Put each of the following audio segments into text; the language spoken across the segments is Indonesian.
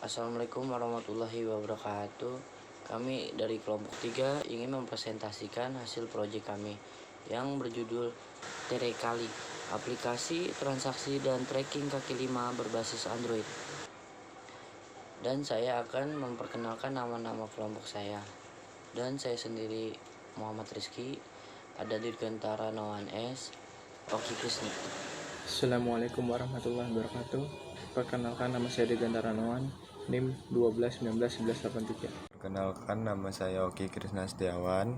Assalamualaikum warahmatullahi wabarakatuh. Kami dari kelompok 3 ingin mempresentasikan hasil proyek kami yang berjudul Terekali, aplikasi transaksi dan tracking kaki lima berbasis Android. Dan saya akan memperkenalkan nama-nama kelompok saya. Dan saya sendiri Muhammad Rizky, ada Dirgantara Noan S, Oki Krisni. Assalamualaikum warahmatullahi wabarakatuh. Perkenalkan, nama saya Dirgantara Noan, NIM 12191183. Perkenalkan, nama saya Oki Krisna Setiawan,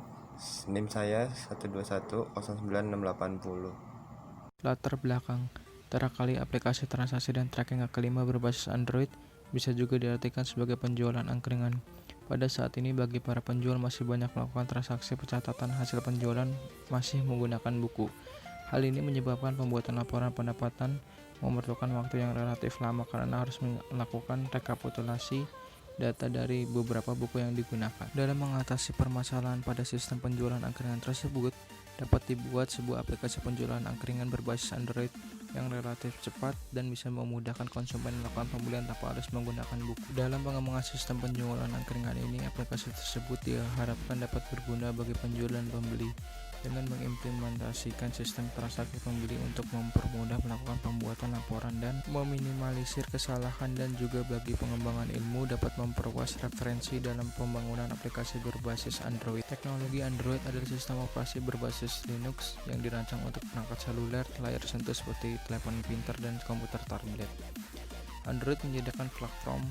NIM saya 121096080. Latar belakang: Terekali, aplikasi transaksi dan tracking kaki lima berbasis Android, bisa juga diartikan sebagai penjualan angkringan. Pada saat ini, bagi para penjual masih banyak melakukan transaksi pencatatan hasil penjualan masih menggunakan buku. Hal ini menyebabkan pembuatan laporan pendapatan memerlukan waktu yang relatif lama karena harus melakukan rekapitulasi data dari beberapa buku yang digunakan. Dalam mengatasi permasalahan pada sistem penjualan angkringan tersebut, dapat dibuat sebuah aplikasi penjualan angkringan berbasis Android yang relatif cepat dan bisa memudahkan konsumen melakukan pembelian tanpa harus menggunakan buku. Dalam pengembangan sistem penjualan angkringan ini, aplikasi tersebut diharapkan dapat berguna bagi penjual dan pembeli dengan mengimplementasikan sistem transaksi pembeli untuk mempermudah melakukan pembuatan laporan dan meminimalisir kesalahan, dan juga bagi pengembangan ilmu dapat memperluas referensi dalam pembangunan aplikasi berbasis Android. Teknologi Android adalah sistem operasi berbasis Linux yang dirancang untuk perangkat seluler layar sentuh seperti telepon pintar dan komputer tablet. Android menyediakan platform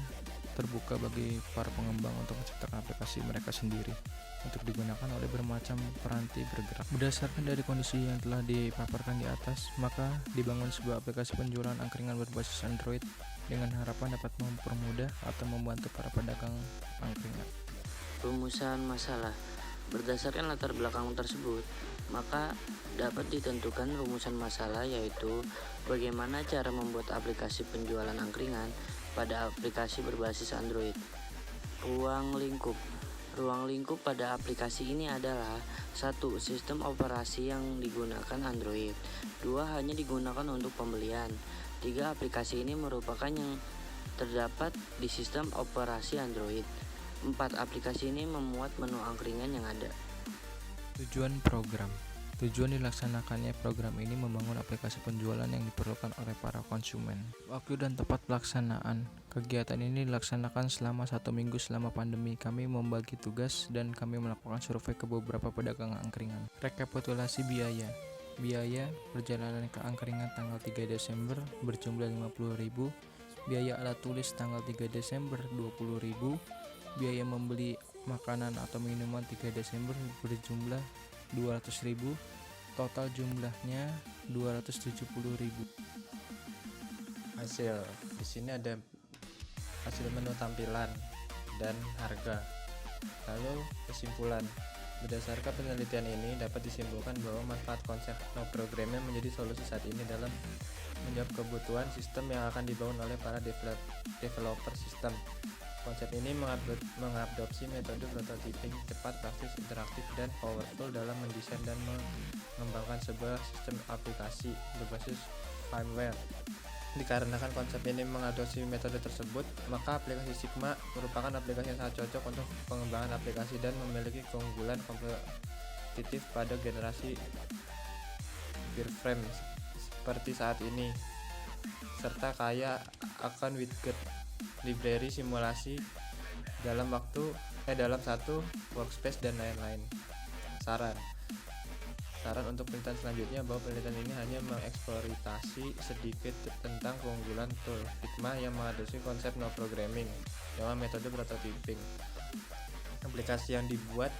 terbuka bagi para pengembang untuk menciptakan aplikasi mereka sendiri untuk digunakan oleh bermacam peranti bergerak. Berdasarkan dari kondisi yang telah dipaparkan di atas, maka dibangun sebuah aplikasi penjualan angkringan berbasis Android dengan harapan dapat mempermudah atau membantu para pedagang angkringan. Rumusan masalah. Berdasarkan latar belakang tersebut, maka dapat ditentukan rumusan masalah, yaitu bagaimana cara membuat aplikasi penjualan angkringan pada aplikasi berbasis Android. Ruang lingkup. Ruang lingkup pada aplikasi ini adalah: 1. Sistem operasi yang digunakan Android. 2. Hanya digunakan untuk pembelian. 3. Aplikasi ini merupakan yang terdapat di sistem operasi Android. 4. Aplikasi ini memuat menu angkringan yang ada. Tujuan program. Tujuan dilaksanakannya program ini membangun aplikasi penjualan yang diperlukan oleh para konsumen. Waktu dan tempat pelaksanaan. Kegiatan ini dilaksanakan selama 1 minggu selama pandemi. Kami membagi tugas dan kami melakukan survei ke beberapa pedagang angkringan. Rekapitulasi biaya. Biaya perjalanan ke angkringan tanggal 3 Desember berjumlah 50.000. Biaya alat tulis tanggal 3 Desember 20.000. Biaya membeli makanan atau minuman 3 Desember berjumlah 200.000. Total jumlahnya 270.000. Hasil di sini ada hasil menu tampilan dan harga. Lalu kesimpulan. Berdasarkan penelitian ini dapat disimpulkan bahwa manfaat konsep no programming menjadi solusi saat ini dalam menjawab kebutuhan sistem yang akan dibangun oleh para developer sistem. Konsep ini mengadopsi metode prototyping cepat, praktis, interaktif, dan powerful dalam mendesain dan mengembangkan sebuah sistem aplikasi berbasis firmware. Dikarenakan konsep ini mengadopsi metode tersebut, maka aplikasi Sigma merupakan aplikasi yang sangat cocok untuk pengembangan aplikasi dan memiliki keunggulan kompetitif pada generasi wireframe seperti saat ini, serta kaya akan widget, library simulasi dalam satu workspace dan lain-lain. Saran untuk penelitian selanjutnya bahwa penelitian ini hanya mengeksploitasi sedikit tentang keunggulan tool Figma yang mengadopsi konsep no programming dengan metode prototyping. Aplikasi yang dibuat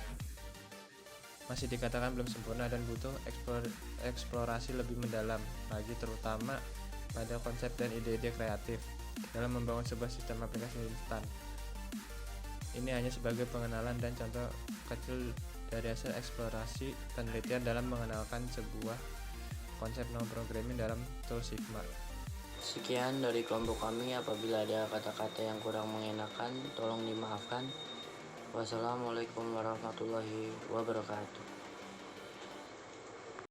masih dikatakan belum sempurna dan butuh eksplorasi lebih mendalam lagi, terutama pada konsep dan ide-ide kreatif dalam membangun sebuah sistem aplikasi instan. Ini hanya sebagai pengenalan dan contoh kecil dari hasil eksplorasi penelitian dalam mengenalkan sebuah konsep no programming dalam tool Sigma. Sekian dari kelompok kami. Apabila ada kata-kata yang kurang mengenakan, tolong dimaafkan. Wassalamualaikum warahmatullahi wabarakatuh.